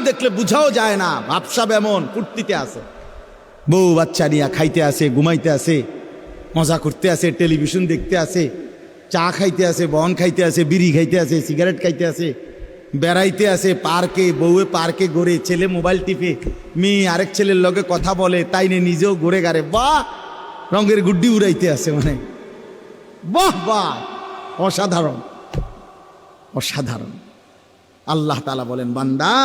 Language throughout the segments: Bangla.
দেখলে বুঝাও যায় না, ভাবসাব এমন ফুর্তিতে আছে, বউ বাচ্চা নিয়ে খাইতে আসে, ঘুমাইতে আসে, মজা করতে আসে, টেলিভিশন দেখতে আসে, চা খাইতে আসে, বন খাইতে আসে, বিড়ি খাইতে আসে, সিগারেট খাইতে আসে, বেড়াইতে আসে পার্কে, বউয়ে পার্কে ঘোরে, ছেলে মোবাইল টিপে, মেয়ে আরেক ছেলের লগে কথা বলে, তাই নিয়ে নিজেও ঘুরে গারে, বাহ রঙের গুড্ডি উড়াইতে আসে, মানে বাহ বাহ, অসাধারণ অসাধারণ। আল্লাহ তাআলা বলেন, বান্দা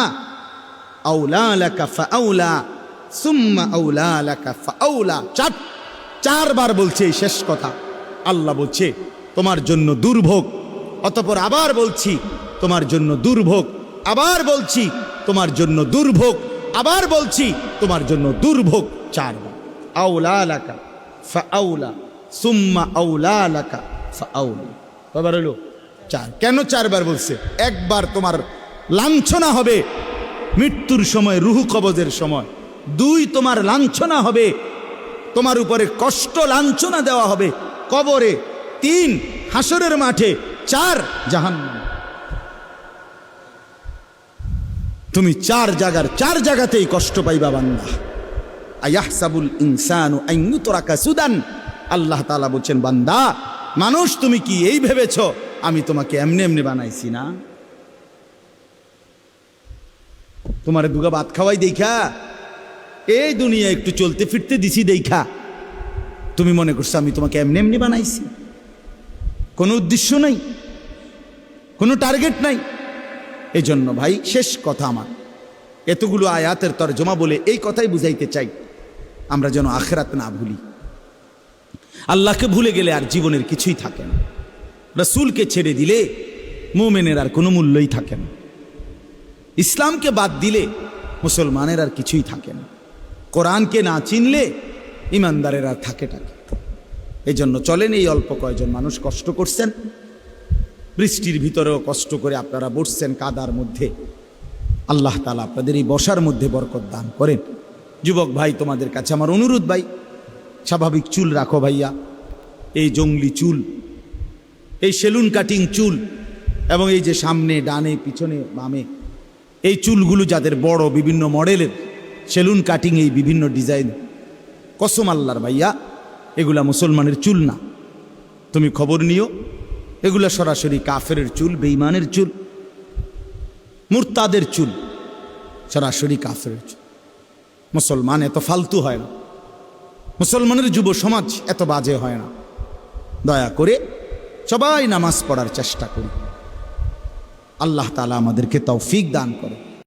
আউলা লাকা ফাআউলা সুম্মা আউলা লাকা ফাআউলা, চারবার বলছে এই শেষ কথা। আল্লাহ বলছে তোমার জন্য দুর্ভোগ, অতঃপর আবার বলছি তোমার জন্য দুর্ভোগ, আবার বলছি তোমার জন্য দুর্ভোগ, আবার বলছি তোমার জন্য দুর্ভোগ, চারবার। আউলা লাকা ফাআউলা সুম্মা আউলা লাকা ফাআউলা, কয়বার হলো? চার। কেন চারবার বলছে? একবার তোমার লাঞ্ছনা হবে মৃত্যুর সময়, রুহু কবজের সময়। দুই, তোমার লাঞ্ছনা হবে, তোমার উপরে কষ্ট লাঞ্ছনা দেওয়া হবে কবরে। তিন, হাসরের মাঠে। চার, জাহান্নাম। তুমি চার জায়গাতেই কষ্ট পাইবা বান্দা। আয়াহসাবুল ইনসানু আন ইউতরাকা সুদান, আল্লাহ তাআলা বলছেন, বান্দা মানুষ তুমি কি এই ভেবেছ আমি তোমাকে এমনি এমনি বানাইছি না? তোমার দুগা ভাত খাওয়াই দেখা, এই দুনিয়া একটু চলতে ফিরতে দিছি দেখা তুমি মনে করছো আমি তোমাকে এমনি এমনি বানাইছি? কোনো উদ্দেশ্য নাই, কোনো টার্গেট নাই। এই জন্য ভাই শেষ কথা আমার, এতগুলো আয়াতের তরজমা বলে এই কথাই বুঝাইতে চাই, আমরা যেন আখিরাত না ভুলি। আল্লাহকে ভুলে গেলে আর জীবনের কিছুই থাকে না। রাসূলকে ছেড়ে দিলে মুমিনের আর কোনো মূল্যই থাকে না। ইসলামকে বাদ দিলে মুসলমানের আর কিছুই থাকে না। কোরআনকে না চিনলে ইমানদারের আর থাকে। এই জন্য চলেন, এই অল্প কয়জন মানুষ কষ্ট করছেন, বৃষ্টির ভিতরেও কষ্ট করে আপনারা বসছেন কাদার মধ্যে। আল্লাহ তাআলা আপনাদের এই বসার মধ্যে বরকত দান করেন। যুবক ভাই, তোমাদের কাছে আমার অনুরোধ ভাই, স্বাভাবিক চুল রাখো ভাইয়া। এই জঙ্গলি চুল, এই সেলুন কাটিং চুল, এবং এই যে সামনে ডানে পিছনে বামে এই চুলগুলো যাদের বড়, বিভিন্ন মডেলের সেলুন কাটিং, এই বিভিন্ন ডিজাইন, কসম আল্লাহর ভাইয়া এগুলা মুসলমানের চুল না। তুমি খবর নিও, এগুলা সরাসরি কাফেরের চুল, বেঈমানের চুল, মুরতাদের চুল, সরাসরি কাফেরের চুল। মুসলমান এত ফালতু হয় না, মুসলমানের যুব সমাজ এত বাজে হয় না। দয়া করে সবাই নামাজ পড়ার চেষ্টা করি। আল্লাহ তাআলা আমাদেরকে তৌফিক দান করে।